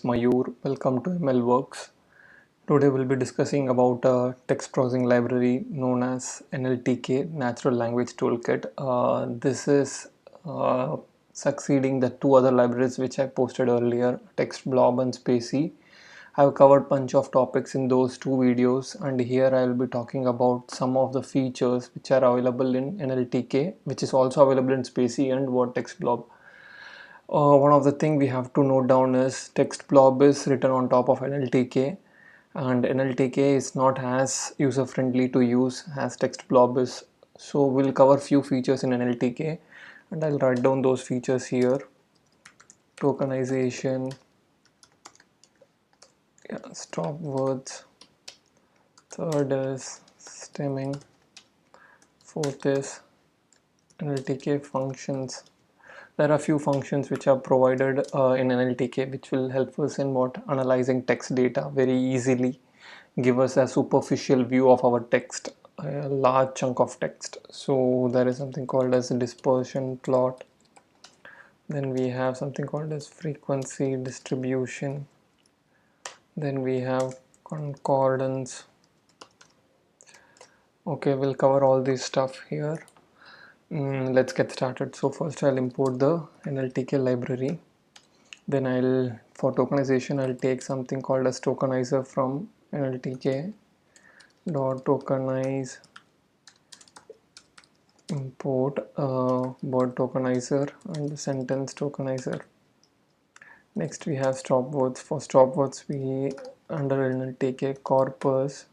Mayur. Welcome to ML Works. Today we'll be discussing about a text processing library known as NLTK, Natural Language Toolkit. This is succeeding the two other libraries which I posted earlier, TextBlob and Spacey. I've covered bunch of topics in those two videos, and here I will be talking about some of the features which are available in NLTK, which is also available in Spacey and what TextBlob. One of the thing we have to note down is text blob is written on top of NLTK, and NLTK is not as user friendly to use as text blob is. So we'll cover few features in NLTK, and I'll write down those features here. Tokenization, stop words. Third is stemming. Fourth is NLTK functions. There are a few functions which are provided in NLTK which will help us in analyzing text data very easily, give us a superficial view of our text, a large chunk of text. So there is something called as a dispersion plot. Then we have something called as frequency distribution. Then we have concordance. Okay, we'll cover all this stuff here. Let's get started. So first I'll import the NLTK library. Then for tokenization, I'll take something called as tokenizer from NLTK dot tokenize import word tokenizer and sentence tokenizer. Next we have stop words. For stop words, we under NLTK corpus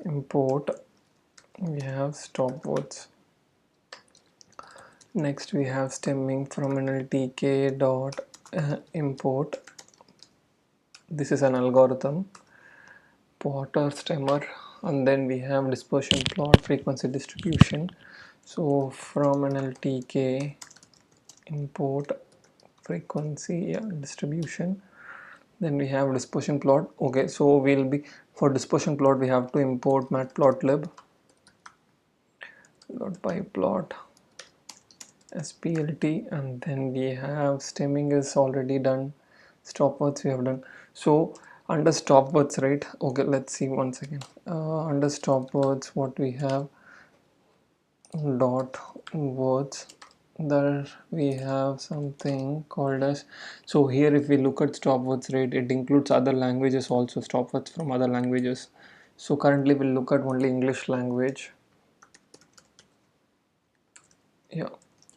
import we have stop words. Next we have stemming from NLTK dot import. This is an algorithm, Potter stemmer, and then we have dispersion plot, frequency distribution. So from NLTK import frequency distribution, then we have dispersion plot. Okay, so we'll be for dispersion plot we have to import matplotlib .pyplot splt, and then we have stemming is already done, stop words we have done. So under stop words, right? Okay, let's see one second. Under stop words, what we have dot words, there we have something called as, so here if we look at stop words, right, it includes other languages also, stop words from other languages. So currently we'll look at only English language.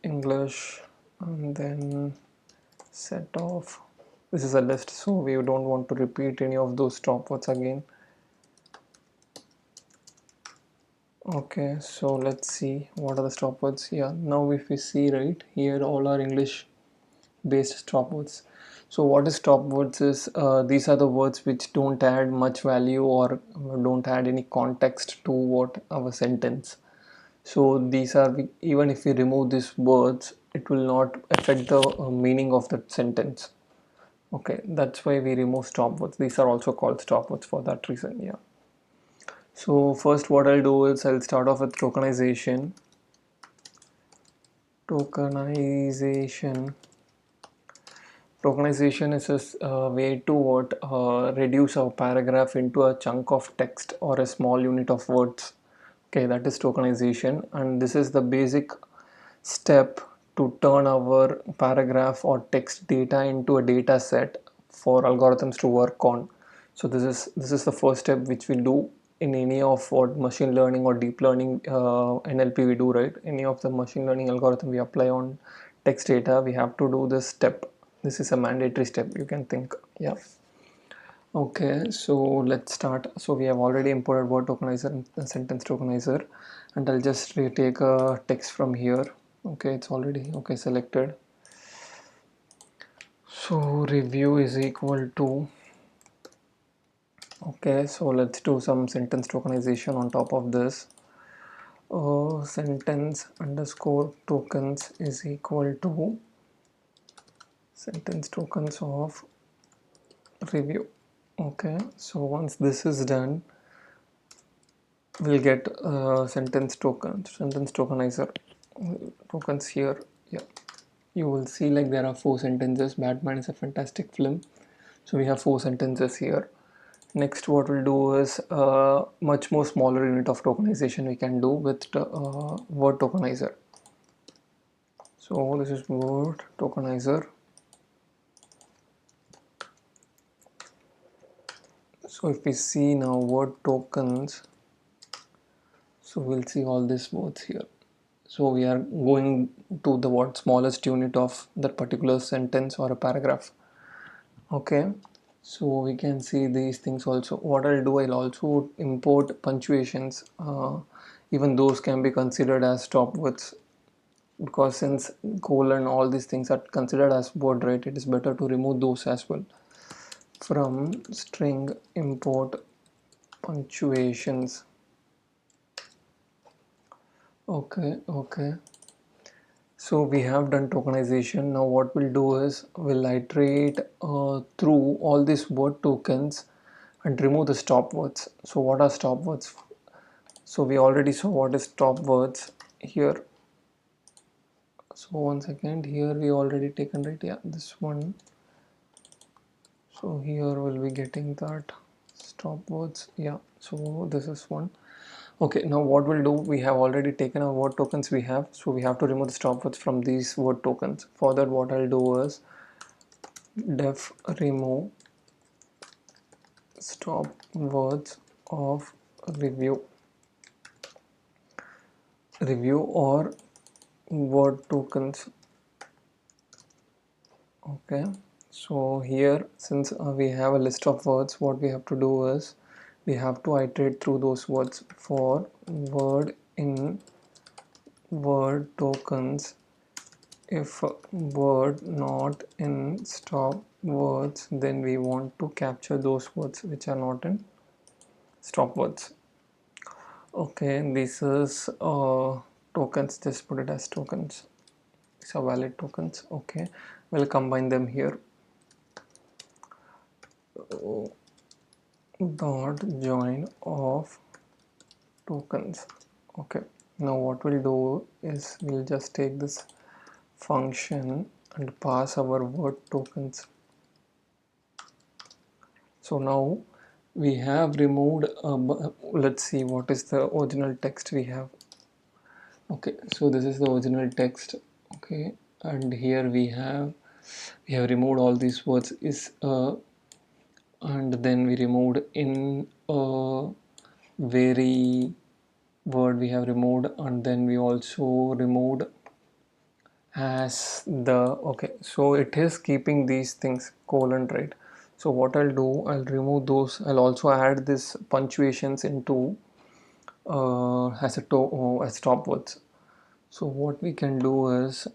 English, and then set of, this is a list, so we don't want to repeat any of those stop words again. Okay, so let's see what are the stop words. Now if we see right here, all are English based stop words. So what is stop words is these are the words which don't add much value or don't add any context to what our sentence. So these are, even if we remove these words, it will not affect the meaning of the sentence. Okay, that's why we remove stop words. These are also called stop words for that reason. So first what I'll do is I'll start off with tokenization. Tokenization is a way to reduce a paragraph into a chunk of text or a small unit of words. Okay, that is tokenization, and this is the basic step to turn our paragraph or text data into a data set for algorithms to work on. So this is the first step which we do in any of what machine learning or deep learning NLP we do, right? Any of the machine learning algorithm we apply on text data, we have to do this step. This is a mandatory step, you can think. Okay, so let's start. So we have already imported word tokenizer and sentence tokenizer, and I'll just take a text from here. Okay, it's already selected. So review is equal to, okay, so let's do some sentence tokenization on top of this. Sentence underscore tokens is equal to sentence tokens of review. Okay, so once this is done, we'll get sentence tokenizer tokens here. You will see like there are 4 sentences. Batman is a fantastic film. So we have 4 sentences here. Next, what we'll do is much more smaller unit of tokenization we can do with the word tokenizer. So this is word tokenizer. So if we see now word tokens, so we'll see all these words here. So we are going to the what smallest unit of that particular sentence or a paragraph. Okay, so we can see these things also. What I'll do, I'll also import punctuations. Even those can be considered as stop words, because since colon, all these things are considered as word, right? It is better to remove those as well. From string import punctuations. Okay. So we have done tokenization. Now what we'll do is we'll iterate through all these word tokens and remove the stop words. So what are stop words? So we already saw what is stop words here. So one second, here we already taken, right? Yeah, this one. So here we'll be getting that stop words. Yeah, so this is one. Okay, now what we'll do, we have already taken our word tokens we have, so we have to remove the stop words from these word tokens. For that, what I'll do is def remove stop words of review or word tokens. Okay, so here, since we have a list of words, what we have to do is we have to iterate through those words. For word in word tokens, if word not in stop words, then we want to capture those words which are not in stop words. Okay, this is tokens, just put it as tokens. These are valid tokens. Okay, we'll combine them here. Dot join of tokens. Okay, now what we'll do is we'll just take this function and pass our word tokens. So now we have removed let's see what is the original text we have. Okay, so this is the original text. Okay, and here we have removed all these words is and then we removed in a very word we have removed, and then we also removed as the. Okay, so it is keeping these things colon, right? So what I'll do, I'll remove those. I'll also add this punctuations into as stop words. So what we can do is,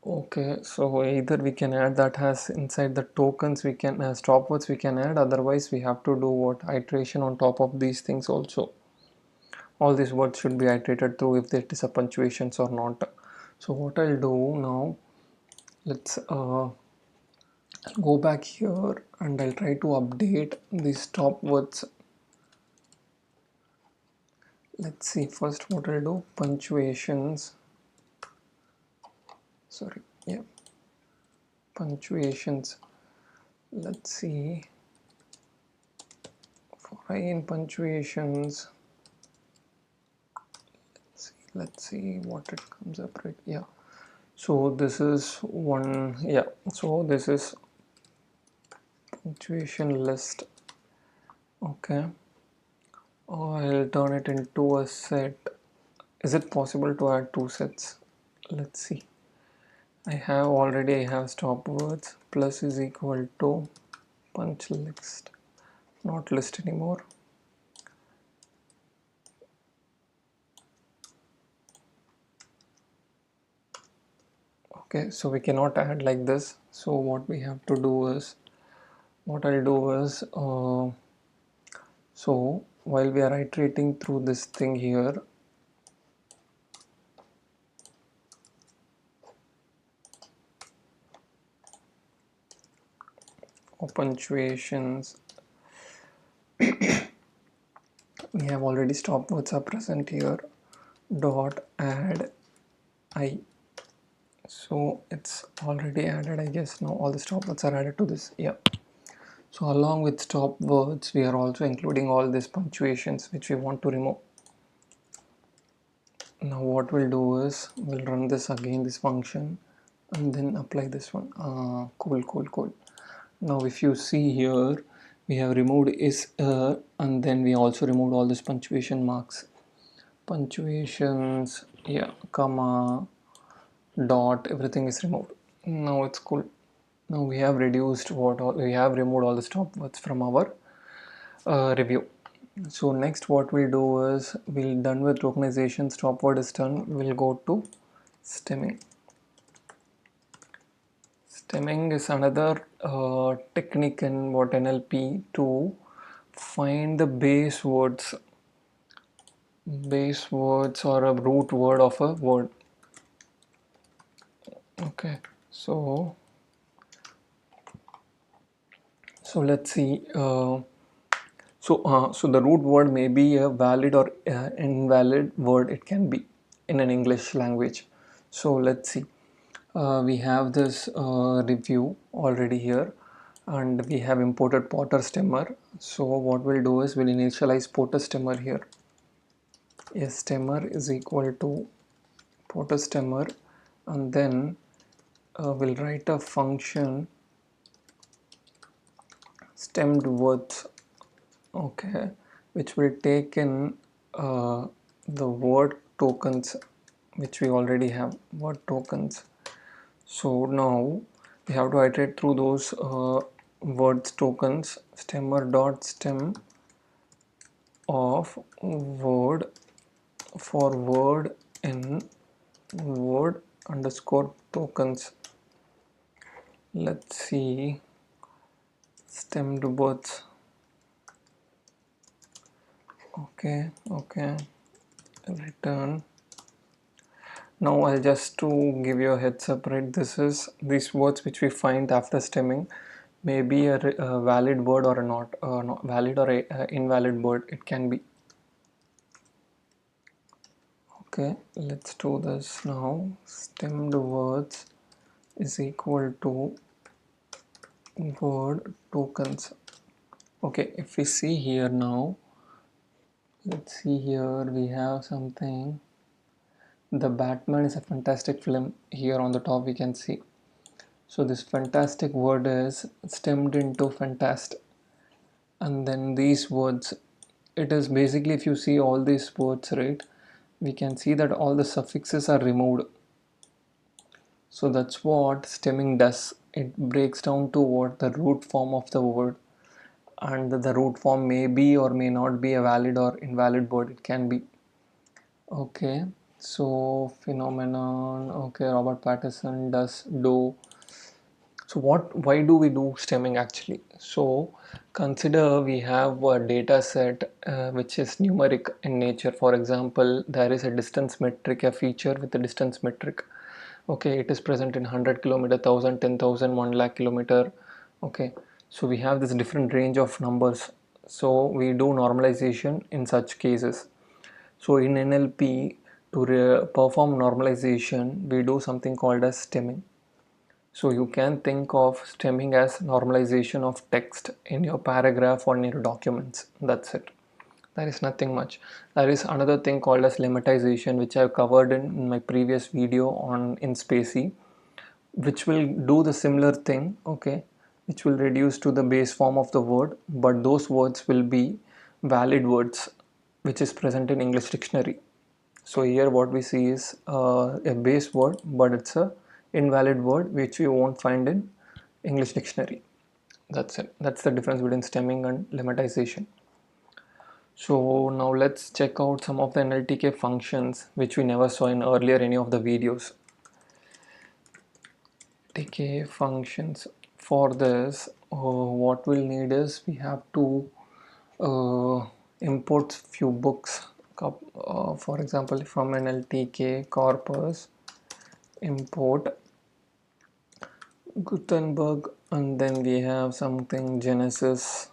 okay, so either we can add that as inside the tokens, we can stop words we can add, otherwise we have to do what iteration on top of these things also. All these words should be iterated through if there is a punctuations or not. So what I'll do now, let's go back here and I'll try to update these stop words. Let's see first what I'll do, punctuations, sorry, yeah, punctuations. Let's see, for I in punctuations, let's see what it comes up, right? Yeah, so this is one. Yeah, so this is punctuation list. Okay, I'll turn it into a set. Is it possible to add two sets? Let's see. I have stop words plus is equal to punch list, not list anymore. Okay, so we cannot add like this. So what we have to do is, what I'll do is, so while we are iterating through this thing here, or punctuations, we have already stop words are present here. Dot add I. So it's already added, I guess. Now all the stop words are added to this. Yeah. So along with stop words, we are also including all these punctuations which we want to remove. Now what we'll do is we'll run this again, this function, and then apply this one. Cool. Now if you see here, we have removed is and then we also removed all these punctuation marks, punctuations, yeah, comma, dot, everything is removed. Now it's cool. Now we have reduced what all, we have removed all the stop words from our review. So next what we'll do is we'll done with tokenization, stop word is done, we'll go to stemming. Stemming is another technique in what NLP to find the base words or a root word of a word. Okay, so let's see. So the root word may be a valid or invalid word. It can be in an English language. So let's see. We have this review already here, and we have imported Potter stemmer. So what we'll do is we'll initialize Potter stemmer here. A stemmer is equal to Potter stemmer, and then we'll write a function stemmed words, okay, which will take in the word tokens which we already have, word tokens. So now we have to iterate through those words tokens. Stemmer dot stem of word for word in word underscore tokens. Let's see, stemmed words. Okay, return. Now I'll just to give you a heads up, right? This is these words which we find after stemming may be a valid word or a not valid or a invalid word. It can be. Okay, let's do this now. Stemmed words is equal to word tokens. Okay, if we see here now, let's see here, we have something. The Batman is a fantastic film. Here on the top we can see. So this fantastic word is stemmed into fantast, and then these words, it is basically, if you see all these words, right, we can see that all the suffixes are removed. So that's what stemming does. It breaks down to what the root form of the word, and the root form may be or may not be a valid or invalid word. It can be. Okay, so phenomenon. Okay, Robert Patterson does do. So why do we do stemming actually? So consider we have a data set which is numeric in nature. For example, there is a distance metric, a feature with a distance metric. Okay, it is present in 100 kilometer, 1000, 10,000, 1 lakh kilometer. Okay, so we have this different range of numbers. So we do normalization in such cases. So in NLP, to perform normalization, we do something called as stemming. So you can think of stemming as normalization of text in your paragraph or in your documents. That's it. There is nothing much. There is another thing called as lemmatization, which I've covered in my previous video on in Spacey, which will do the similar thing, okay, which will reduce to the base form of the word, but those words will be valid words, which is present in English dictionary. So here what we see is a base word, but it's a invalid word which we won't find in English dictionary. That's it. That's the difference between stemming and lemmatization. So now let's check out some of the NLTK functions which we never saw in earlier any of the videos. TK functions. For this, what we'll need is we have to import few books. For example, from NLTK corpus, import Gutenberg, and then we have something Genesis.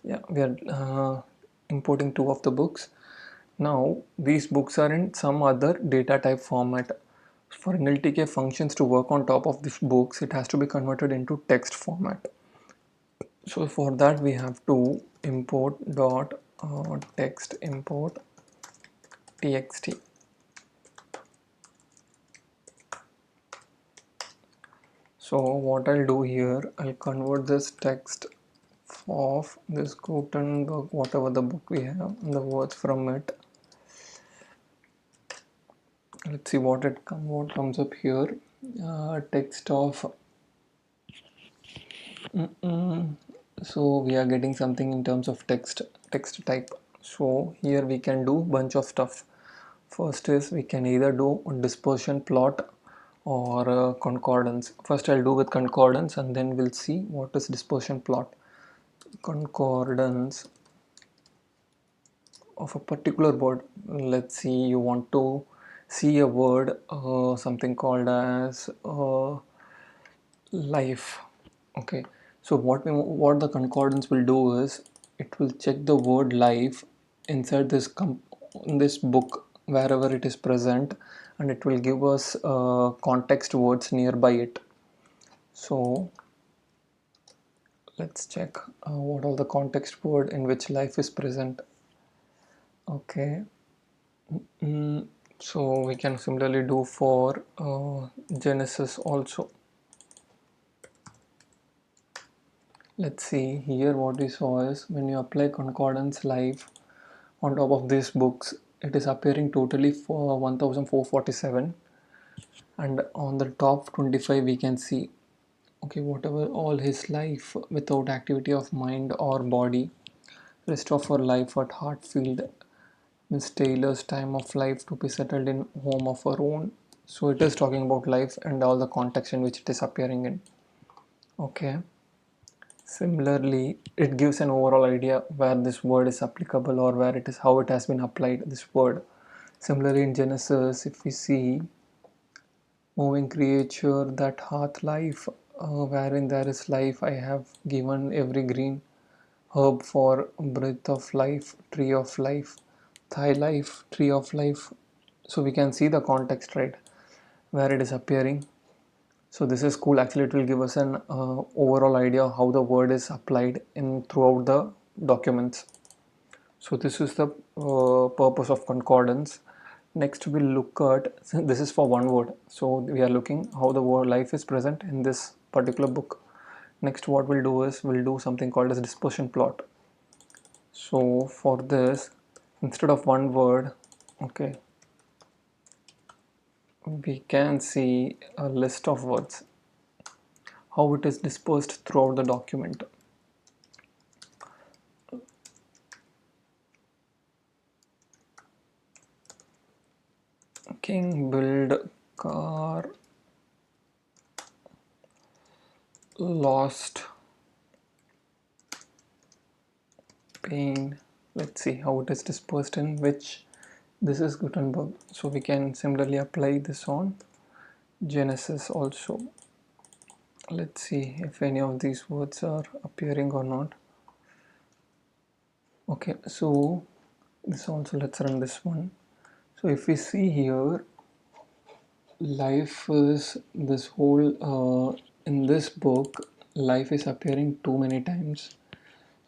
Yeah, we are importing two of the books. Now these books are in some other data type format. For NLTK functions to work on top of these books, it has to be converted into text format. So for that we have to import dot text import txt. So what I'll do here, I'll convert this text of this Gutenberg, whatever the book we have, the words from it. Let's see what comes up here. Text of so we are getting something in terms of text type. So here we can do bunch of stuff. First is we can either do dispersion plot or concordance. First I'll do with concordance and then we'll see what is dispersion plot. Concordance of a particular word. Let's see, you want to see a word, something called as life. Okay, so what the concordance will do is it will check the word life inside in this book wherever it is present, and it will give us context words nearby it. So let's check what all the context word in which life is present. Okay. So we can similarly do for Genesis also. Let's see here, what we saw is when you apply concordance live on top of these books, it is appearing totally for 1447, and on the top 25 we can see, okay, whatever all his life without activity of mind or body, rest of her life at Hartfield, Miss Taylor's time of life to be settled in home of her own. So it is talking about life and all the context in which it is appearing in. Okay. Similarly, it gives an overall idea where this word is applicable or where it is, how it has been applied, this word. Similarly, in Genesis, if we see moving creature that hath life, wherein there is life, I have given every green herb for breath of life, tree of life, thy life, tree of life. So we can see the context, right, where it is appearing. So this is cool. Actually, it will give us an overall idea of how the word is applied in throughout the documents. So this is the purpose of concordance. Next we'll look at, this is for one word, so we are looking how the word life is present in this particular book. Next what we'll do is we'll do something called as dispersion plot. So for this, instead of one word, okay, we can see a list of words, how it is dispersed throughout the document. King, build, car, lost, pain. Let's see how it is dispersed in which. This is Gutenberg, so we can similarly apply this on Genesis also. Let's see if any of these words are appearing or not. Okay, so this also, let's run this one. So if we see here, life is this whole in this book, life is appearing too many times.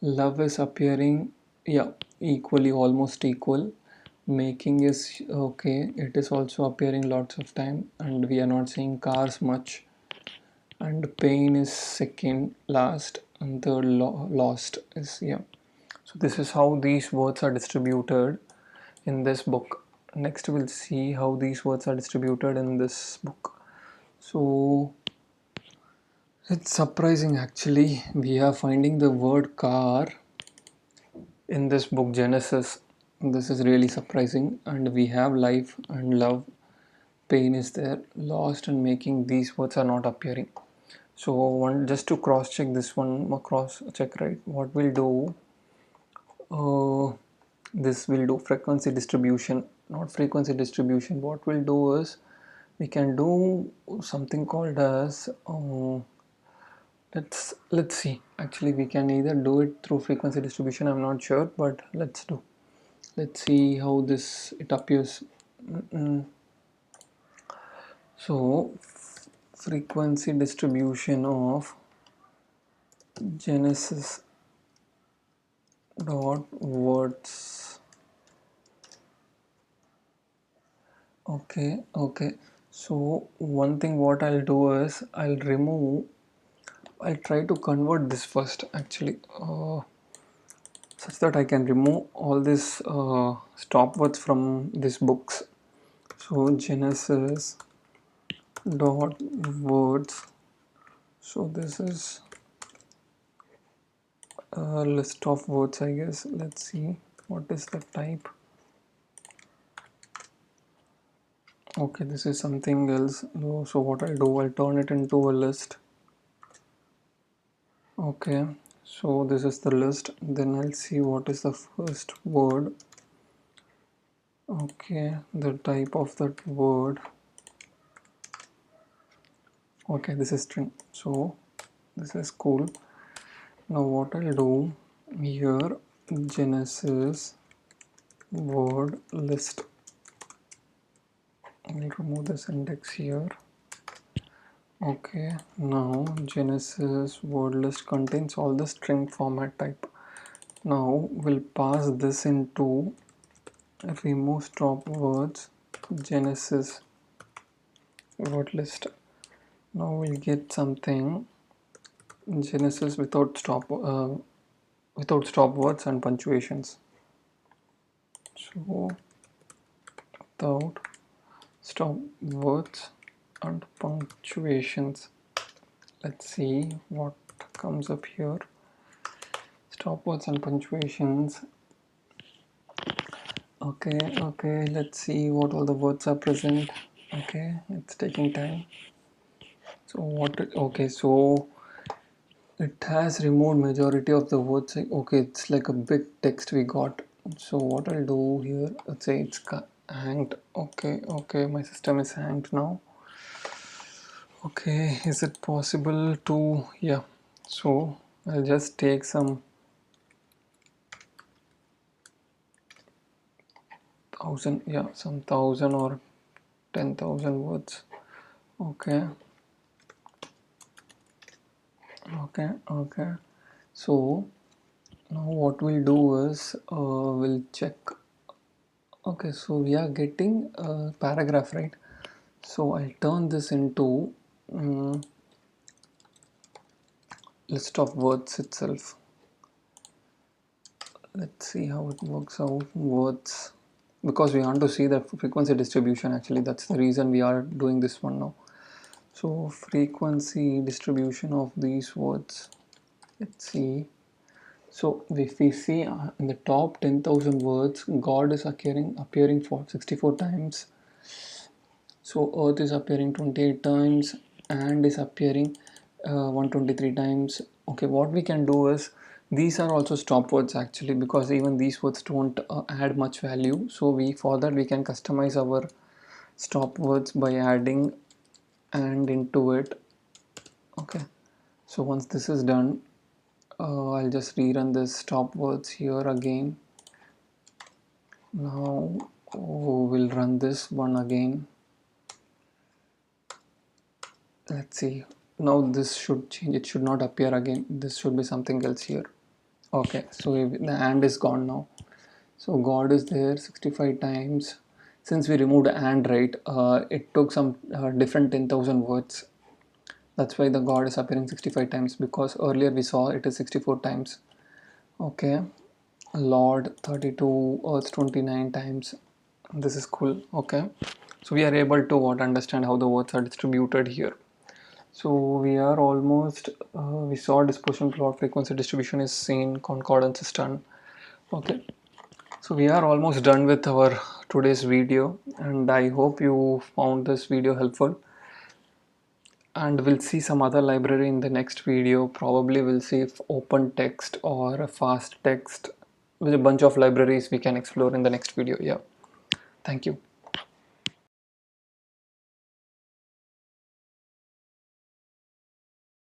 Love is appearing, yeah, equally, almost equal. Making is okay, it is also appearing lots of time, and we are not seeing cars much. And pain is second last, and third lost is, yeah. So this is how these words are distributed in this book. Next we'll see how these words are distributed in this book. So it's surprising, actually, we are finding the word car in this book Genesis. This is really surprising, and we have life and love, pain is there, lost and making, these words are not appearing. So one, just to cross check this one, cross check, right, what we'll do, this will do frequency distribution, not frequency distribution. What we'll do is we can do something called as let's see, actually we can either do it through frequency distribution, I'm not sure, but let's see how this it appears. So frequency distribution of genesis dot words. Okay, so one thing what I'll do is I'll try to convert this first actually, such that I can remove all these stop words from these books. So genesis dot words, so this is a list of words, I guess. Let's see what is the type. Okay, this is something else. So what I'll do, I'll turn it into a list. Okay, so this is the list. Then I'll see what is the first word. Okay, the type of that word. Okay, this is string, so this is cool. Now what I'll do here, genesis word list. I'll remove this index here. Okay, now genesis word list contains all the string format type. Now we'll pass this into remove stop words genesis word list. Now we'll get something genesis without stop words and punctuations. So without stop words and punctuations. Let's see what comes up here. Stop words and punctuations. Okay, let's see what all the words are present. Okay, it's taking time. So so it has removed majority of the words. Okay, it's like a big text we got. So what I'll do here, let's say it's hanged. Okay, my system is hanged now. Okay, is it possible to, yeah, so I'll just take some 1,000, yeah, some 1,000 or 10,000 words. Okay, so now what we'll do is we'll check. Okay, so we are getting a paragraph, right? So I'll turn this into list of words itself. Let's see how it works out. Words, because we want to see the frequency distribution, actually that's the reason we are doing this one now. So frequency distribution of these words, let's see. So if we see in the top 10,000 words, God is appearing for 64 times. So earth is appearing 28 times and is appearing 123 times. Okay, what we can do is, these are also stop words actually, because even these words don't add much value. So for that we can customize our stop words by adding and into it. Okay, so once this is done, I'll just rerun this stop words here again. Now we'll run this one again. Let's see, now this should change. It should not appear again. This should be something else here. Okay, so the and is gone now. So God is there 65 times. Since we removed and, right, it took some different 10,000 words. That's why the God is appearing 65 times, because earlier we saw it is 64 times. Okay, Lord 32, Earth 29 times. This is cool. Okay, so we are able to understand how the words are distributed here. So we are almost, we saw dispersion plot, frequency distribution is seen, concordance is done. Okay, so we are almost done with our today's video, and I hope you found this video helpful. And we'll see some other library in the next video. Probably we'll see if open text or a fast text, with a bunch of libraries we can explore in the next video. Yeah, thank you.